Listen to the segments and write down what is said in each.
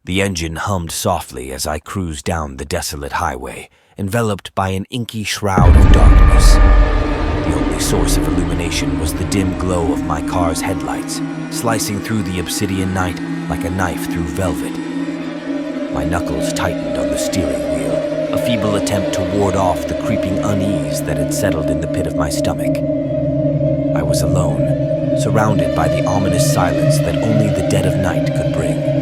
The engine hummed softly as I cruised down the desolate highway, enveloped by an inky shroud of darkness. The only source of illumination was the dim glow of my car's headlights, slicing through the obsidian night like a knife through velvet. My knuckles tightened on the steering wheel, a feeble attempt to ward off the creeping unease that had settled in the pit of my stomach. I was alone, surrounded by the ominous silence that only the dead of night could bring.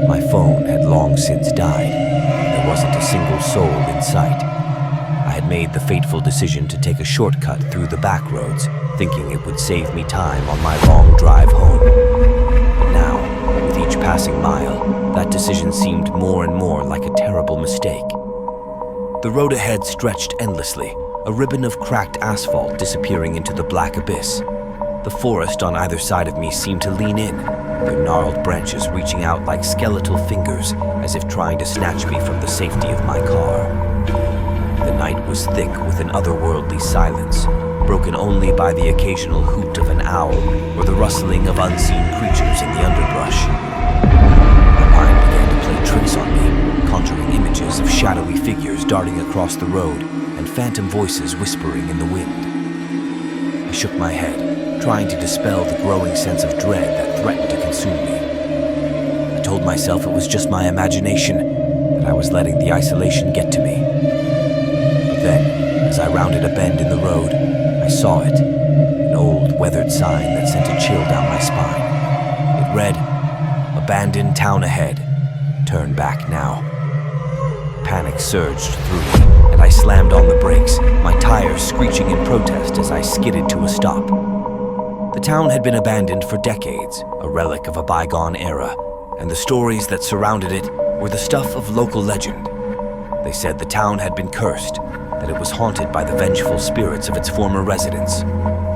My phone had long since died. There wasn't a single soul in sight. I had made the fateful decision to take a shortcut through the back roads, thinking it would save me time on my long drive home. But now, with each passing mile, that decision seemed more and more like a terrible mistake. The road ahead stretched endlessly, a ribbon of cracked asphalt disappearing into the black abyss. The forest on either side of me seemed to lean in, their gnarled branches reaching out like skeletal fingers as if trying to snatch me from the safety of my car. The night was thick with an otherworldly silence, broken only by the occasional hoot of an owl or the rustling of unseen creatures in the underbrush. My mind began to play tricks on me, conjuring images of shadowy figures darting across the road and phantom voices whispering in the wind. I shook my head, trying to dispel the growing sense of dread that threatened to consume me. I told myself it was just my imagination, that I was letting the isolation get to me. But then, as I rounded a bend in the road, I saw it, an old, weathered sign that sent a chill down my spine. It read, "Abandoned town ahead. Turn back now." Panic surged through me, and I slammed on the brakes, my tires screeching in protest as I skidded to a stop. The town had been abandoned for decades, a relic of a bygone era, and the stories that surrounded it were the stuff of local legend. They said the town had been cursed, that it was haunted by the vengeful spirits of its former residents.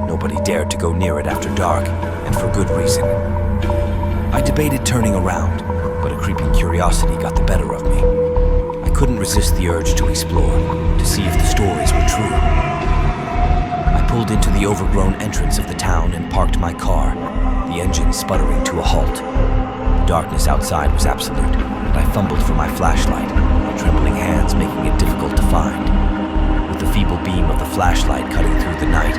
Nobody dared to go near it after dark, and for good reason. I debated turning around, but a creeping curiosity got the better of me. I couldn't resist the urge to explore, to see if the stories were true. I pulled into the overgrown entrance of the town and parked my car, the engine sputtering to a halt. The darkness outside was absolute, and I fumbled for my flashlight, my trembling hands making it difficult to find. With the feeble beam of the flashlight cutting through the night,